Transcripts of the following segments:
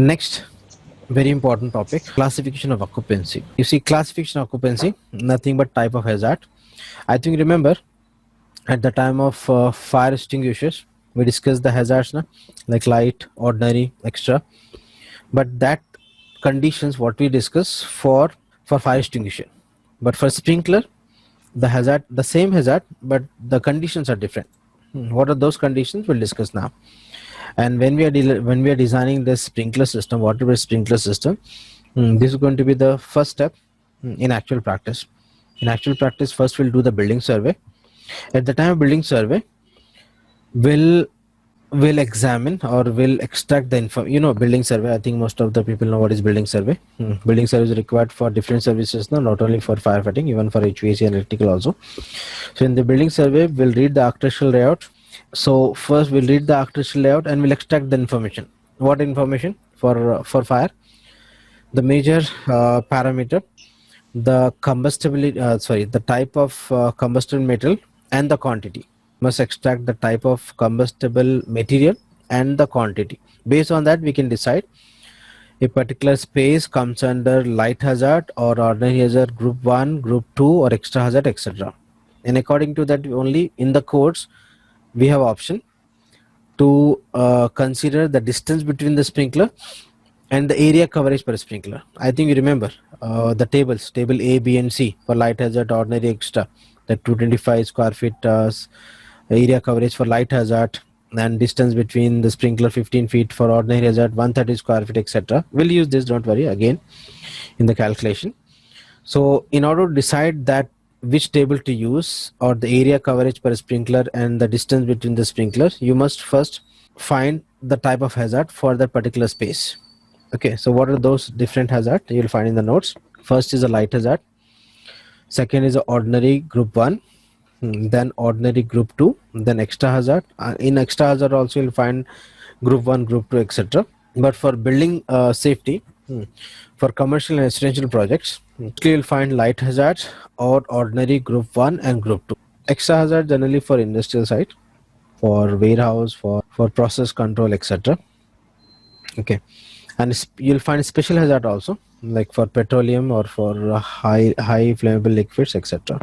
Next, very important topic, classification of occupancy. You see, classification of occupancy, nothing but type of hazard. I think remember at the time of fire extinguishers, we discussed the hazards, na? Like light, ordinary, extra. But that conditions what we discuss for fire extinguisher. But for sprinkler, the hazard, the same hazard, but the conditions are different. What are those conditions? We'll discuss now. And when we are designing this sprinkler system, whatever sprinkler system, this is going to be the first step in actual practice. In actual practice, first we'll do the building survey. At the time of building survey, we'll examine or we'll extract the info. Building survey, I think most of the people know what is building survey. Building survey is required for different services, not only for firefighting, even for HVAC and electrical also. So in the building survey, we'll read the architectural layout. So first we'll read the architectural layout and we'll extract the information. What information? For fire, the major parameter, the combustibility, the type of combustible metal and the quantity. Must extract the type of combustible material and the quantity. Based on that, we can decide a particular space comes under light hazard or ordinary hazard, group 1, group 2, or extra hazard, etc. And according to that, only in the codes we have option to consider the distance between the sprinkler and the area coverage per sprinkler. I think you remember the tables, table A, B, and C for light hazard, ordinary, extra. The 225 square feet area coverage for light hazard, and distance between the sprinkler 15 feet for ordinary hazard, 130 square feet, etc. We'll use this, don't worry, again in the calculation. So in order to decide that which table to use or the area coverage per sprinkler and the distance between the sprinklers, you must first find the type of hazard for that particular space. Okay, so what are those different hazards you'll find in the notes? First is a light hazard, second is a ordinary group 1, then ordinary group 2, then extra hazard. In extra hazard also you'll find group 1, group 2, etc. But for building safety, for commercial and residential projects, you'll find light hazard or ordinary group 1 and group 2. Extra hazard generally for industrial site, for warehouse, for process control, etc. Okay, and you'll find special hazard also, like for petroleum or for high flammable liquids, etc.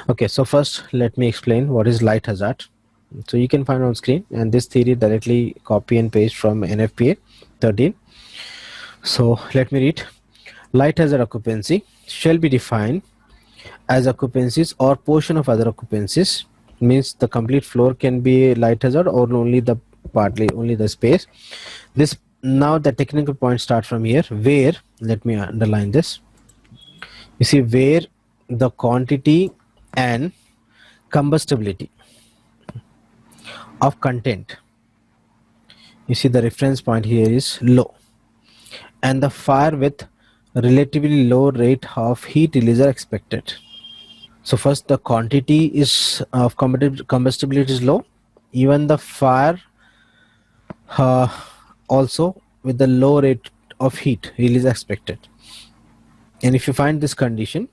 Okay, so first let me explain what is light hazard. So you can find on screen, and this theory directly copy and paste from NFPA 13. So let me read. Light hazard occupancy shall be defined as occupancies or portion of other occupancies. Means the complete floor can be light hazard or only the space. This, now the technical points start from here, where, let me underline this. You see, where the quantity and combustibility of content, you see the reference point here is low, and the fire with relatively low rate of heat release are expected. So first the quantity is of combustibility is low, even the fire also with the low rate of heat release expected. And if you find this condition,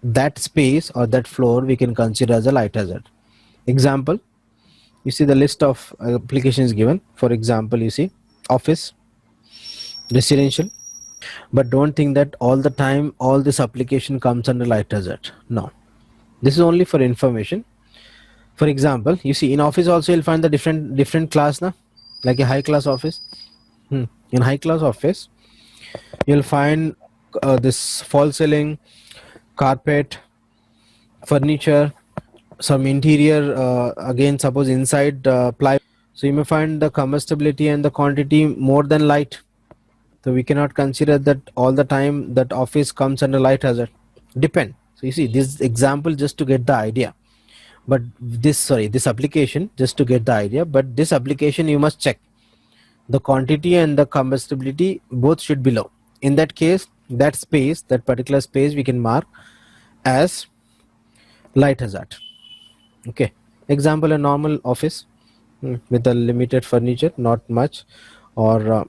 that space or that floor we can consider as a light hazard. Example, you see the list of applications given. For example, you see office, residential, but don't think that all the time all this application comes under light hazard. No, this is only for information. For example, you see in office also you'll find the different class na, like a high class office. In high class office you'll find this false ceiling, carpet, furniture, some interior, again suppose inside ply. So you may find the combustibility and the quantity more than light. So we cannot consider that all the time that office comes under light hazard. Depend. So you see this example just to get the idea. But this application just to get the idea. But this application you must check. The quantity and the combustibility both should be low. In that case, that space, that particular space we can mark as light hazard. Okay, example, a normal office with a limited furniture, not much, or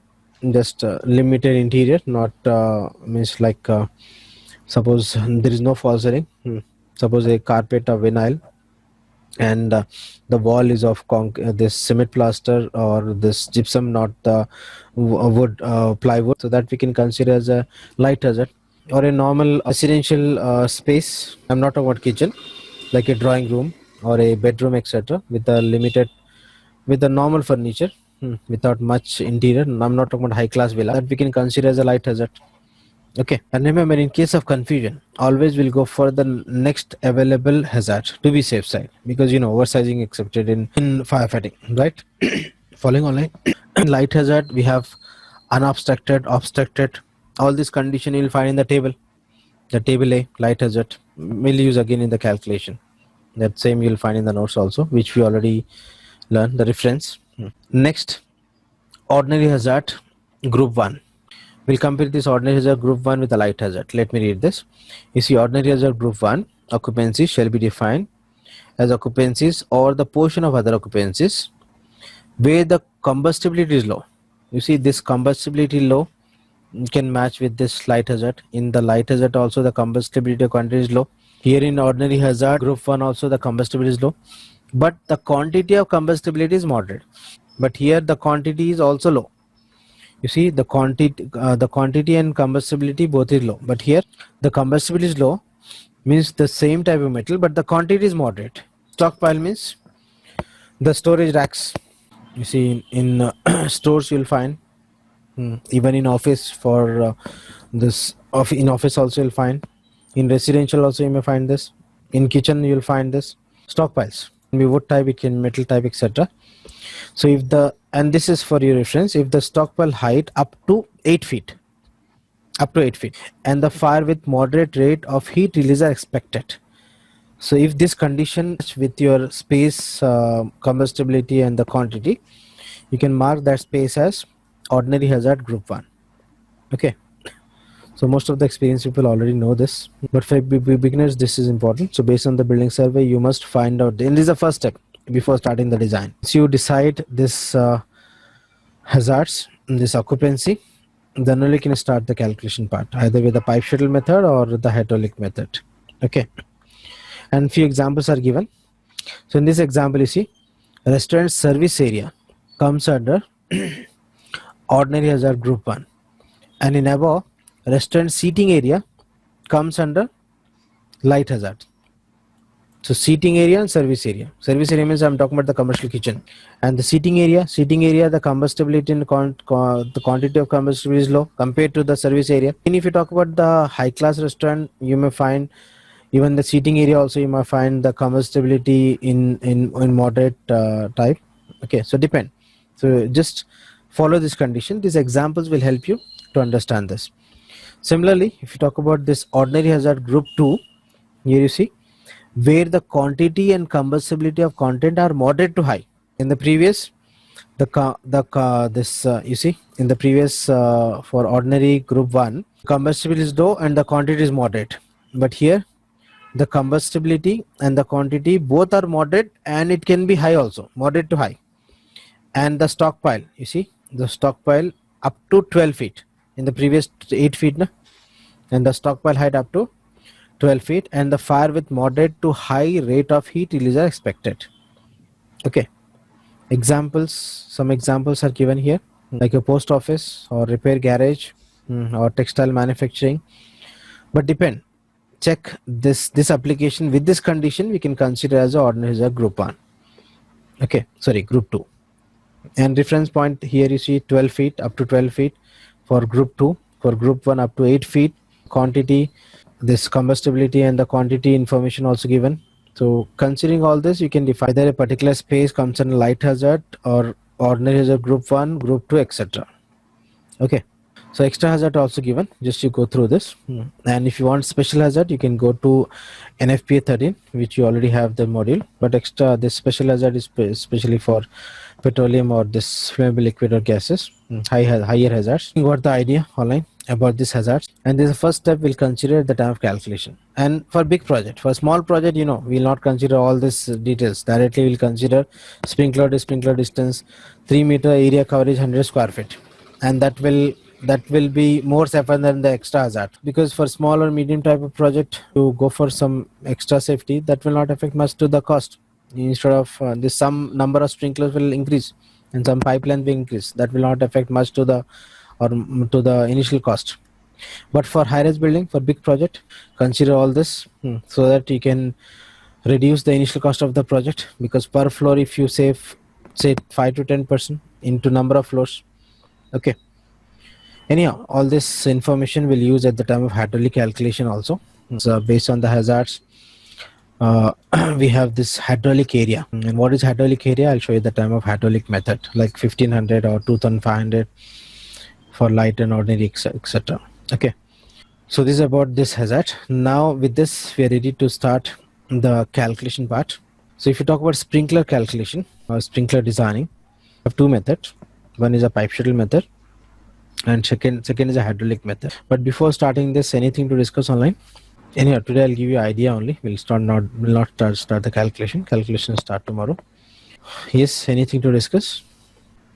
just limited interior, not means like suppose there is no false ceiling, suppose a carpet of vinyl, and the wall is of this cement plaster or this gypsum, not the wood plywood, so that we can consider as a light hazard. Or a normal residential space, I'm not talking about kitchen, like a drawing room or a bedroom, etc., with a limited, with the normal furniture, without much interior. I'm not talking about high class villa, that we can consider as a light hazard. Okay, and remember, in case of confusion, always we'll go for the next available hazard to be safe side, because oversizing accepted in firefighting, right? Following online. In light hazard, we have unobstructed, obstructed. All this condition you'll find in the table. The table A, light hazard, we'll use again in the calculation. That same you'll find in the notes also, which we already learned the reference. Next, ordinary hazard, group 1. We'll compare this ordinary hazard group 1 with a light hazard. Let me read this. You see, ordinary hazard group 1, occupancy shall be defined as occupancies or the portion of other occupancies where the combustibility is low. You see, this combustibility low can match with this light hazard. In the light hazard also, the combustibility quantity is low. Here in ordinary hazard group 1 also, the combustibility is low, but the quantity of combustibility is moderate. But here the quantity is also low. You see, the quantity and combustibility both is low, but here the combustibility is low, means the same type of metal, but the quantity is moderate. Stockpile means the storage racks. You see, in stores you'll find, even in office for in office also you'll find, in residential also you may find this, in kitchen you'll find this. Stockpiles can be wood type, it can be metal type, etc. So if the, and this is for your reference, if the stockpile height up to 8 feet, and the fire with moderate rate of heat release are expected. So if this condition with your space, combustibility and the quantity, you can mark that space as ordinary hazard group 1. Okay, so most of the experienced people already know this, but for beginners this is important. So based on the building survey, you must find out, and this is the first step before starting the design. So you decide this hazards, this occupancy, then only can start the calculation part, either with the pipe shuttle method or the hydraulic method. Okay, and few examples are given. So in this example, you see, restaurant service area comes under ordinary hazard group 1, and in above, restaurant seating area comes under light hazard. So seating area and service area. Service area means I'm talking about the commercial kitchen, and the seating area, the combustibility and the quantity of combustibility is low compared to the service area. And if you talk about the high class restaurant, you may find even the seating area also you might find the combustibility in moderate type. Okay, so depend. So just follow this condition. These examples will help you to understand this. Similarly, if you talk about this ordinary hazard group 2, here you see, where the quantity and combustibility of content are moderate to high. In the previous, you see, in the previous for ordinary group 1, combustibility is low and the quantity is moderate. But here, the combustibility and the quantity both are moderate, and it can be high also, moderate to high. And the stockpile, you see, the stockpile up to 12 feet. In the previous 8 feet, and the stockpile height up to 12 feet, and the fire with moderate to high rate of heat release are expected. Okay, examples, some examples are given here, like a post office or repair garage, or textile manufacturing. But depend, check this application with this condition, we can consider as a ordinary hazard group 1. Okay, sorry, group 2. And reference point here you see 12 feet up to 12 feet for group 2, for group 1 up to 8 feet. Quantity, this combustibility and the quantity information also given. So considering all this, you can define either a particular space comes under light hazard or ordinary hazard group 1, group 2, etc. Okay, so extra hazard also given, just you go through this. And if you want special hazard, you can go to NFPA 13, which you already have the module, but extra, this special hazard is especially for petroleum or this flammable liquid or gases, higher hazards. You got the idea online about this hazards, and this is the first step we'll consider at the time of calculation. And for big project, for small project, we'll not consider all these details directly. We'll consider sprinkler to sprinkler distance, 3 meter area coverage, 100 square feet, and that will be more safer than the extra hazard, because for small or medium type of project, to go for some extra safety, that will not affect much to the cost. Instead of this, some number of sprinklers will increase and some pipeline will increase. That will not affect much to the to the initial cost. But for high-rise building, for big project, consider all this so that you can reduce the initial cost of the project, because per floor if you save say 5 to 10% into number of floors. Okay, anyhow, all this information will use at the time of hydraulic calculation also. So based on the hazards, we have this hydraulic area. And what is hydraulic area? I'll show you the time of hydraulic method, like 1500 or 2500 for light and ordinary, etc. Okay, so this is about this hazard. Now with this we are ready to start the calculation part. So if you talk about sprinkler calculation or sprinkler designing, we have two methods. One is a pipe shuttle method and second is a hydraulic method. But before starting this, anything to discuss online? Anyhow, today I'll give you idea only. We'll not start the calculation. Calculation start tomorrow. Yes, anything to discuss?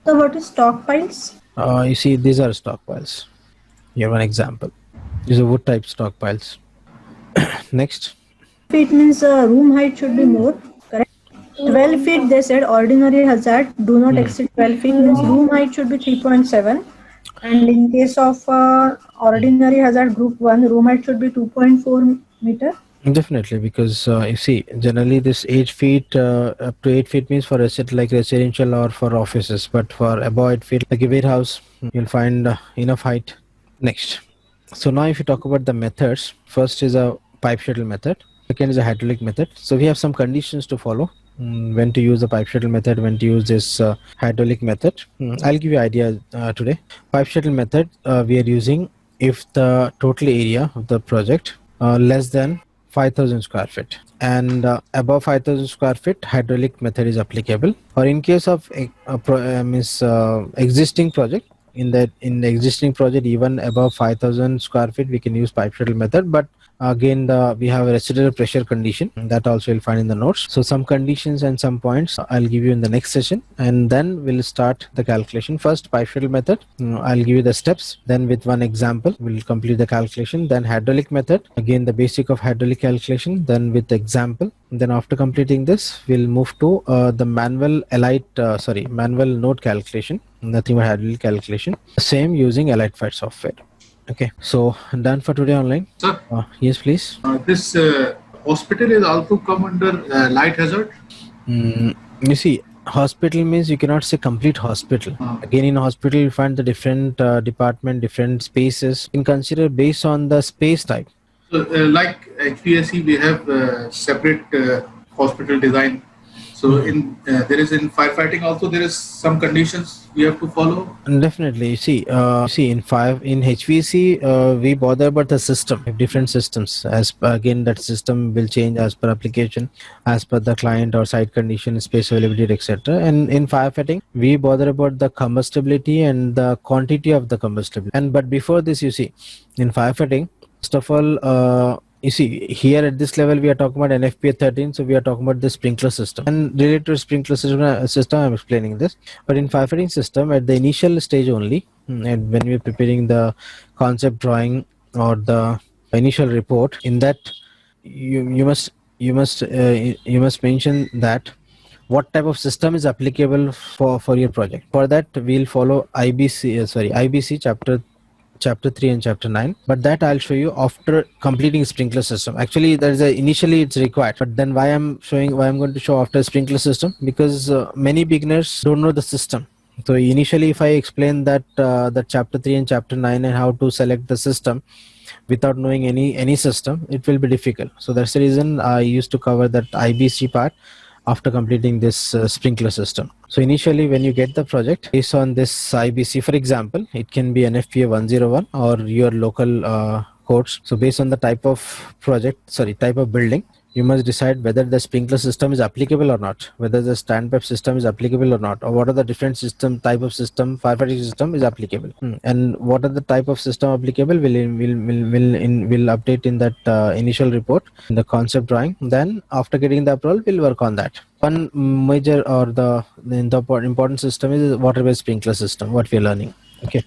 So what is stockpiles? You see, these are stockpiles. Here one example. These are wood type stockpiles. Next. Feet means room height should be more, correct? 12 feet they said ordinary hazard do not exceed 12 feet means room height should be 3.7, and in case of ordinary hazard group 1 room height should be 2.4 meter. Definitely, because you see, generally this 8 feet up to 8 feet means for like residential or for offices, but for above 8 feet like a warehouse, you'll find enough height. Next. So now if you talk about the methods, first is a pipe shuttle method, second is a hydraulic method. So we have some conditions to follow when to use the pipe shuttle method, when to use this hydraulic method. I'll give you idea today. Pipe shuttle method we are using if the total area of the project less than 5,000 square feet and above 5,000 square feet, hydraulic method is applicable. Or in case of existing project, in the existing project even above 5,000 square feet we can use pipe shuttle method. But again we have a residual pressure condition that also you'll find in the notes. So some conditions and some points I'll give you in the next session, and then we'll start the calculation. First pipe shuttle method, I'll give you the steps, then with one example we'll complete the calculation. Then hydraulic method, again the basic of hydraulic calculation, then with the example. Then after completing this we'll move to the manual manual node calculation, nothing but hydraulic calculation, same using EliteFight software. Okay, so done for today online. Sir, yes please. This hospital is also come under light hazard. You see, hospital means you cannot say complete hospital. Again, in hospital you find the different department, different spaces. You can consider based on the space type. So, like HVAC, we have separate hospital design. So in there is in firefighting also there is some conditions we have to follow. Definitely. See in HVAC we bother about the system, different systems. As again that system will change as per application, as per the client or site condition, space availability, etc. And in firefighting we bother about the combustibility and the quantity of the combustibility. And but before this, you see, in firefighting, first of all, you see here at this level we are talking about NFPA 13, so we are talking about the sprinkler system, and related to sprinkler system I'm explaining this. But in firefighting system, at the initial stage only, and when we are preparing the concept drawing or the initial report, in that you must mention that what type of system is applicable for your project. For that we'll follow IBC chapter 3 and chapter 9, but that I'll show you after completing sprinkler system. Actually there is initially it's required, but then why I'm going to show after sprinkler system, because many beginners don't know the system. So initially if I explain that the chapter 3 and chapter 9 and how to select the system without knowing any system, it will be difficult. So that's the reason I used to cover that IBC part after completing this sprinkler system. So initially when you get the project based on this IBC, for example, it can be NFPA 101 or your local codes. So based on the type of building, you must decide whether the sprinkler system is applicable or not, whether the standpipe system is applicable or not, or what are the different type of system firefighting system is applicable, and what are the type of system applicable will update in that initial report in the concept drawing. Then after getting the approval, we'll work on that. One major or the important system is water-based sprinkler system, what we are learning. Okay.